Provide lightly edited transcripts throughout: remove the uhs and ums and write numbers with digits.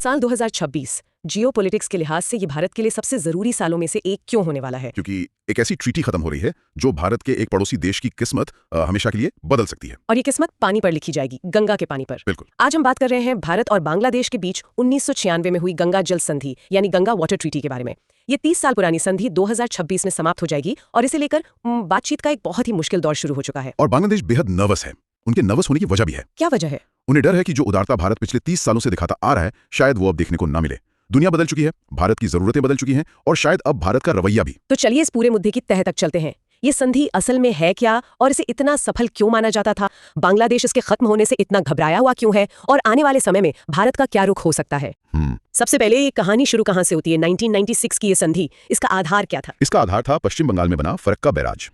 साल 2026 जियोपॉलिटिक्स के लिहाज से ये भारत के लिए सबसे जरूरी सालों में से एक क्यों होने वाला है? क्योंकि एक ऐसी ट्रीटी खत्म हो रही है जो भारत के एक पड़ोसी देश की किस्मत हमेशा के लिए बदल सकती है। और ये किस्मत पानी पर लिखी जाएगी, गंगा के पानी पर। बिल्कुल। आज हम बात कर रहे हैं भारत और बांग्लादेश के बीच 1996 में हुई गंगा जल संधि यानी गंगा वाटर ट्रीटी के बारे में। ये 30 साल पुरानी संधि 2026 में समाप्त हो जाएगी और इसे लेकर बातचीत का एक बहुत ही मुश्किल दौर शुरू हो चुका है। और बांग्लादेश बेहद नर्वस है। उनके नर्वस होने की वजह भी है। क्या वजह है? उन्हें डर है कि जो उदारता भारत पिछले 30 सालों से दिखाता आ रहा है, शायद वो अब देखने को न मिले। दुनिया बदल चुकी है, भारत की जरूरतें बदल चुकी हैं और शायद अब भारत का रवैया भी। तो चलिए इस पूरे मुद्दे की तह तक चलते हैं। ये संधि असल में है क्या और इसे इतना सफल क्यों माना जाता था? बांग्लादेश इसके खत्म होने से इतना घबराया हुआ क्यों है और आने वाले समय में भारत का क्या रुख हो सकता है? सबसे पहले ये कहानी शुरू कहां से होती है? 1996 की ये संधि, इसका आधार क्या था? इसका आधार था पश्चिम बंगाल में बना फरक्का बैराज।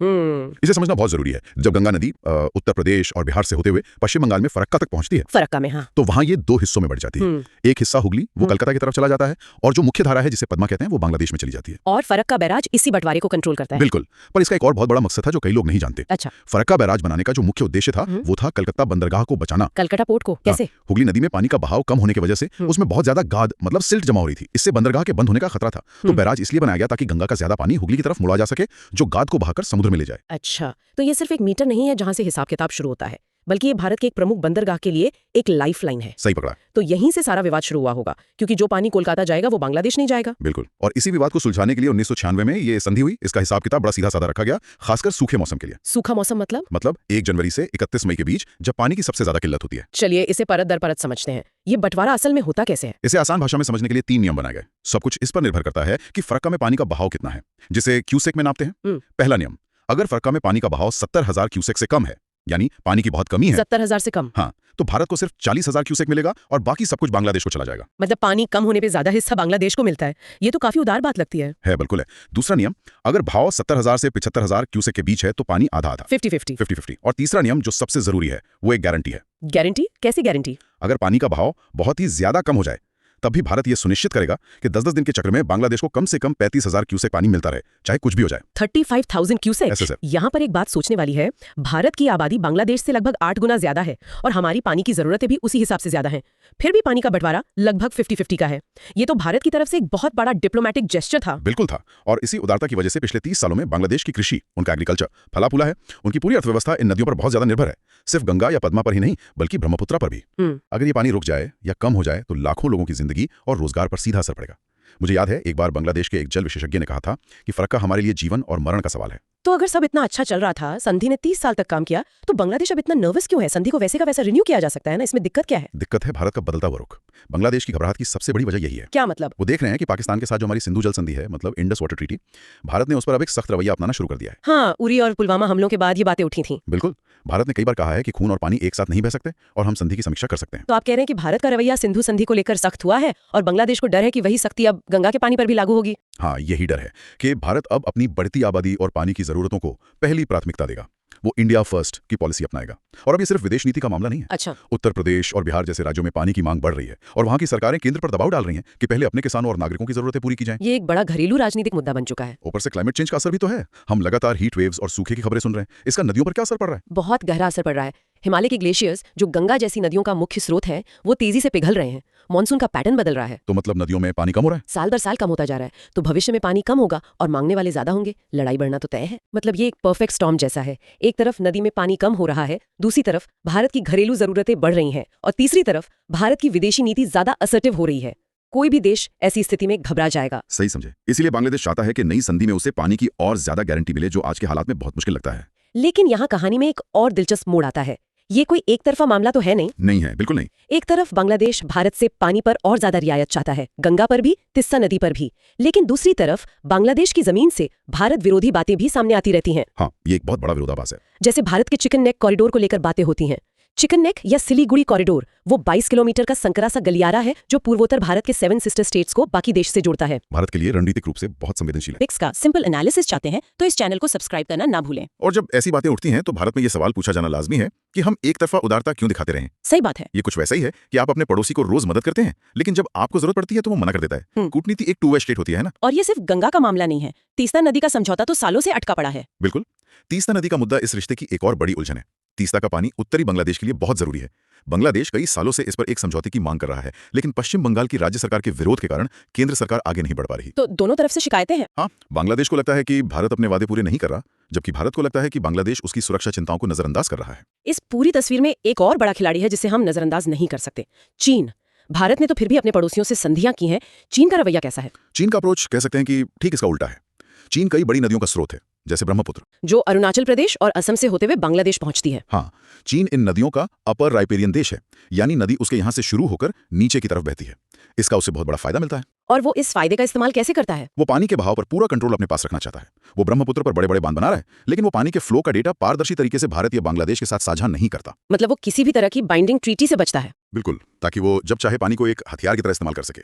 इसे समझना बहुत जरूरी है। जब गंगा नदी उत्तर प्रदेश और बिहार से होते हुए पश्चिम बंगाल में फरक्का तक पहुंचती है, फरक्का में, हाँ, तो वहां ये दो हिस्सों में बढ़ जाती है। एक हिस्सा हुगली, वो कलकत्ता की तरफ चला जाता है, और जो मुख्य धारा है जिसे पद्मा कहते हैं, वो बांग्लादेश में चली जाती है। और फरक्का बैराज इसी बटवारे को कंट्रोल करता है। बिल्कुल। पर इसका एक और बहुत बड़ा मकसद था जो कई लोग नहीं जानते। अच्छा। फरक्का बैराज बनाने का जो मुख्य उद्देश्य था वो था कलकत्ता बंदरगाह को बचाना। कलकत्ता पोर्ट को कैसे? हुगली नदी में पानी का बहाव कम होने की वजह से उसमें बहुत ज्यादा गाद मतलब सिल्ट जमा हो रही थी। इससे बंदरगाह के बंद होने का खतरा था। तो बैराज इसलिए बनाया गया ताकि गंगा का ज्यादा पानी हुगली की तरफ मुड़ा जा सके, जो गाद को बहाकर समुद्र में ले जाए। अच्छा, तो ये सिर्फ एक मीटर नहीं है जहां से हिसाब किताब शुरू होता है, बल्कि ये भारत के एक प्रमुख बंदरगाह के लिए एक लाइफलाइन है। सही पकड़ा। तो यहीं से सारा विवाद शुरू हुआ होगा, क्योंकि जो पानी कोलकाता जाएगा वो बांग्लादेश नहीं जाएगा। बिल्कुल। और इसी विवाद को सुलझाने के लिए 1996 में ये संधि हुई। इसका हिसाब किताब बड़ा सीधा साधा रखा गया, खासकर सूखे मौसम के लिए। सूखा मौसम मतलब 1 जनवरी से 31 मई के बीच, जब पानी की सबसे ज्यादा किल्लत होती है। चलिए इसे परत दर परत समझते हैं। ये बंटवारा असल में होता कैसे है? इसे आसान भाषा में समझने के लिए 3 नियम बनाए गए। सब कुछ इस पर निर्भर करता है कि फरक्का में पानी का बहाव कितना है, जिसे क्यूसेक में नापते हैं। पहला नियम, अगर फरक्का में पानी का बहाव 70,000 क्यूसेक से कम है, यानी पानी की बहुत कमी है, 70,000 से कम, हाँ, तो भारत को सिर्फ 40,000 क्यूसेक मिलेगा और बाकी सब कुछ बांग्लादेश को चला जाएगा। मतलब पानी कम होने पे ज्यादा हिस्सा बांग्लादेश को मिलता है। ये तो काफी उदार बात लगती है। बिल्कुल है। दूसरा नियम, अगर भाव 70,000 से 75,000 क्यूसेक के बीच है तो पानी आधा आधा, 50-50। और तीसरा नियम जो सबसे जरूरी है, वो एक गारंटी है। गारंटी? कैसी गारंटी? अगर पानी का बहाव बहुत ही ज्यादा कम हो जाए, तब भी भारत ये सुनिश्चित करेगा कि 10-10 दिन के चक्र में बांग्लादेश को कम से कम 35,000 क्यूसेक पानी मिलता रहे, चाहे कुछ भी हो जाए। 35,000 क्यूसेक? यहाँ पर एक बात सोचने वाली है। भारत की आबादी बांग्लादेश से लगभग 8 गुना ज्यादा है और हमारी पानी की जरूरतें भी उसी हिसाब से ज्यादा हैं। फिर भी पानी का बंटवारा लगभग 50-50 का है। ये तो भारत की तरफ से एक बहुत बड़ा डिप्लोमेटिक जेस्चर था। बिल्कुल था। और इसी उदारता की वजह से पिछले 30 सालों में बांग्लादेश की कृषि, उनका एग्रीकल्चर फला फूला है। उनकी पूरी अर्थव्यवस्था इन नदियों पर बहुत ज्यादा निर्भर है, सिर्फ गंगा या पद्मा पर ही नहीं बल्कि ब्रह्मपुत्रा पर भी। अगर ये पानी रुक जाए या कम हो जाए तो लाखों लोगों की जिंदगी और रोजगार पर सीधा असर पड़ेगा। मुझे याद है एक बार बांग्लादेश के एक जल विशेषज्ञ ने कहा था कि फरक्का हमारे लिए जीवन और मरण का सवाल है। तो अगर सब इतना अच्छा चल रहा था, संधि ने 30 साल तक काम किया, तो बांग्लादेश अब इतना नर्वस क्यों है? संधि को वैसे का वैसा रिन्यू किया जा सकता है ना, इसमें दिक्कत क्या है? दिक्कत है भारत का बदलता हुआ रुख। बांग्लादेश की घबराहट की सबसे बड़ी वजह यही है। क्या मतलब? वो देख रहे हैं कि पाकिस्तान के साथ जो हमारी सिंधु जल संधि है, मतलब इंडस वाटर ट्रीटी, भारत ने उस पर अब एक सख्त रवैया अपनाना शुरू कर दिया है। हाँ, उरी और पुलवामा हमलों के बाद ये बातें उठी थी। बिल्कुल। भारत ने कई बार कहा है कि खून और पानी एक साथ नहीं बह सकते और हम संधि की समीक्षा कर सकते हैं। तो आप कह रहे हैं कि भारत का रवैया सिंधु संधि को लेकर सख्त हुआ है और बांग्लादेश को डर है कि वही सख्ती अब गंगा के पानी पर भी लागू होगी? हाँ, यही डर है कि भारत अब अपनी बढ़ती आबादी और पानी की जरूरतों को पहली प्राथमिकता देगा। वो इंडिया फर्स्ट की पॉलिसी अपनाएगा। और अब ये सिर्फ विदेश नीति का मामला नहीं है। अच्छा। उत्तर प्रदेश और बिहार जैसे राज्यों में पानी की मांग बढ़ रही है और वहां की सरकारें केंद्र पर दबाव डाल रही हैं कि पहले अपने किसानों और नागरिकों की जरूरतें पूरी की जाएं। ये एक बड़ा घरेलू राजनीतिक मुद्दा बन चुका है। ऊपर से क्लाइमेट चेंज का असर भी तो है। हम लगातार हीट वेव्स और सूखे की खबरें सुन रहे हैं। इसका नदियों पर क्या असर पड़ रहा है? बहुत गहरा असर पड़ रहा है। हिमालय के ग्लेशियर्स, जो गंगा जैसी नदियों का मुख्य स्रोत है, वो तेजी से पिघल रहे हैं। मॉनसून का पैटर्न बदल रहा है। तो मतलब नदियों में पानी कम हो रहा है? साल दर साल कम होता जा रहा है। तो भविष्य में पानी कम होगा और मांगने वाले ज्यादा होंगे। लड़ाई बढ़ना तो तय है। मतलब ये एक परफेक्ट स्टॉर्म जैसा है। एक तरफ नदी में पानी कम हो रहा है, दूसरी तरफ भारत की घरेलू जरूरतें बढ़ रही हैं और तीसरी तरफ भारत की विदेशी नीति ज्यादा असर्टिव हो रही है। कोई भी देश ऐसी स्थिति में घबरा जाएगा। सही समझे। इसीलिए बांग्लादेश चाहता है कि नई संधि में उसे पानी की और ज्यादा गारंटी मिले, जो आज के हालात में बहुत मुश्किल लगता है। लेकिन यहाँ कहानी में एक और दिलचस्प मोड़ आता है। ये कोई एक तरफा मामला तो है नहीं। नहीं है, बिल्कुल नहीं। एक तरफ बांग्लादेश भारत से पानी पर और ज्यादा रियायत चाहता है, गंगा पर भी, तिस्सा नदी पर भी। लेकिन दूसरी तरफ बांग्लादेश की जमीन से भारत विरोधी बातें भी सामने आती रहती हैं। हाँ, ये एक बहुत बड़ा विरोधाभास है। जैसे भारत के चिकन नेक कॉरिडोर को लेकर बातें होती हैं। चिकन नेक या सिलीगुड़ी कॉरिडोर वो 22 किलोमीटर का संकरा सा गलियारा है जो पूर्वोत्तर भारत के 7 सिस्टर स्टेट्स को बाकी देश से जोड़ता है। भारत के लिए रणनीतिक रूप से बहुत संवेदनशील है। फिक्स का सिंपल एनालिसिस चाहते हैं तो इस चैनल को सब्सक्राइब करना ना भूलें। और जब ऐसी बातें उठती हैं तो भारत में ये सवाल पूछा जाना लाजमी है कि हम एक तरफा उदारता क्यों दिखाते रहें। सही बात है। ये कुछ वैसा ही है कि आप अपने पड़ोसी को रोज मदद करते हैं, लेकिन जब आपको जरूरत पड़ती है तो वो मना कर देता है। कूटनीति एक टू वे स्टेट होती है ना। और ये सिर्फ गंगा का मामला नहीं है। तीस्ता नदी का समझौता तो सालों से अटका पड़ा है। बिल्कुल। तीस्ता नदी का मुद्दा इस रिश्ते की एक और बड़ी उलझन है। तीस्ता का पानी उत्तरी बांग्लादेश के लिए बहुत जरूरी है। बांग्लादेश कई सालों से इस पर एक समझौते की मांग कर रहा है, लेकिन पश्चिम बंगाल की राज्य सरकार के विरोध के कारण केंद्र सरकार आगे नहीं बढ़ पा रही। तो दोनों तरफ से शिकायतें हैं। हाँ, बांग्लादेश को लगता है कि भारत अपने वादे पूरे नहीं कर रहा, जबकि भारत को लगता है कि बांग्लादेश उसकी सुरक्षा चिंताओं को नजरअंदाज कर रहा है। इस पूरी तस्वीर में एक और बड़ा खिलाड़ी है जिसे हम नजरअंदाज नहीं कर सकते, चीन। भारत ने तो फिर भी अपने पड़ोसियों से संधियां की हैं। चीन का रवैया कैसा है? चीन का अप्रोच कह सकते हैं कि ठीक इसका उल्टा है। चीन कई बड़ी नदियों का स्रोत है, जैसे ब्रह्मपुत्र, जो अरुणाचल प्रदेश और असम से होते हुए बांग्लादेश पहुंचती है। हाँ, चीन इन नदियों का अपर राइपेरियन देश है, यानी नदी उसके यहाँ से शुरू होकर नीचे की तरफ बहती है। इसका उसे बहुत बड़ा फायदा मिलता है। और वो इस फायदे का इस्तेमाल कैसे करता है? वो पानी के बहाव पर पूरा कंट्रोल अपने पास रखना चाहता है। वो ब्रह्मपुत्र पर बड़े बड़े बांध बना रहा है, लेकिन वो पानी के फ्लो का डेटा पारदर्शी तरीके से भारत या बांग्लादेश के साथ साझा नहीं करता। मतलब वो किसी भी तरह की बाइंडिंग ट्रीटी से बचता है। बिल्कुल, ताकि वो जब चाहे पानी को एक हथियार की तरह इस्तेमाल कर सके।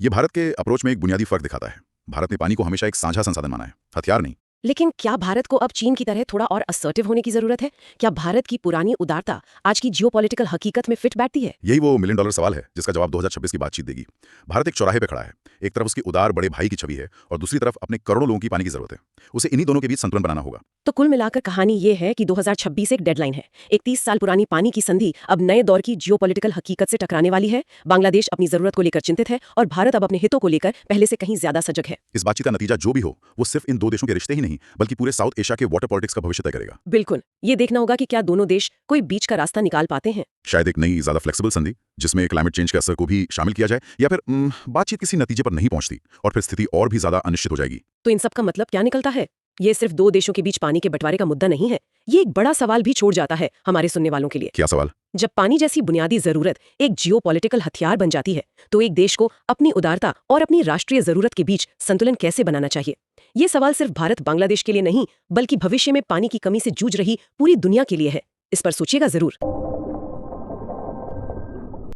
ये भारत के अप्रोच में एक बुनियादी फर्क दिखाता है। भारत ने पानी को हमेशा एक साझा संसाधन माना है, हथियार नहीं। लेकिन क्या भारत को अब चीन की तरह थोड़ा और असर्टिव होने की जरूरत है? क्या भारत की पुरानी उदारता आज की जियोपॉलिटिकल हकीकत में फिट बैठती है? यही वो मिलियन डॉलर सवाल है जिसका जवाब 2026 की बातचीत देगी। भारत एक चौराहे पे खड़ा है। एक तरफ उसकी उदार बड़े भाई की छवि है और दूसरी तरफ अपने करोड़ों लोगों की पानी की जरूरत है। उसे इन्हीं दोनों के बीच संतुलन बनाना होगा। तो कुल मिलाकर कहानी ये है कि 2026 एक डेडलाइन है। एक 30 साल पुरानी पानी की संधि अब नए दौर की जियोपॉलिटिकल हकीकत से टकराने वाली है। बांग्लादेश अपनी जरूरत को लेकर चिंतित है और भारत अब अपने हितों को लेकर पहले से कहीं ज्यादा सजग है। इस बातचीत का नतीजा जो भी हो, वो सिर्फ इन दो देशों के रिश्ते ही नहीं, बल्कि पूरे साउथ एशिया के वाटर पॉलिटिक्स का भविष्य तय करेगा। बिल्कुल, ये देखना होगा कि क्या दोनों देश कोई बीच का रास्ता निकाल पाते हैं। शायद एक नई ज्यादा फ्लेक्सिबल संधि जिसमें क्लाइमेट चेंज के असर को भी शामिल किया जाए, या फिर बातचीत किसी नतीजे पर नहीं पहुंचती और फिर स्थिति और भी ज्यादा अनिश्चित हो जाएगी। तो इन सब का मतलब क्या निकलता है? ये सिर्फ दो देशों के बीच पानी के बंटवारे का मुद्दा नहीं है। ये एक बड़ा सवाल भी छोड़ जाता है हमारे सुनने वालों के लिए। क्या सवाल? जब पानी जैसी बुनियादी जरूरत एक जियोपॉलिटिकल हथियार बन जाती है, तो एक देश को अपनी उदारता और अपनी राष्ट्रीय जरूरत के बीच संतुलन कैसे बनाना चाहिए? ये सवाल सिर्फ भारत बांग्लादेश के लिए नहीं, बल्कि भविष्य में पानी की कमी से जूझ रही पूरी दुनिया के लिए है। इस पर सोचिएगा जरूर।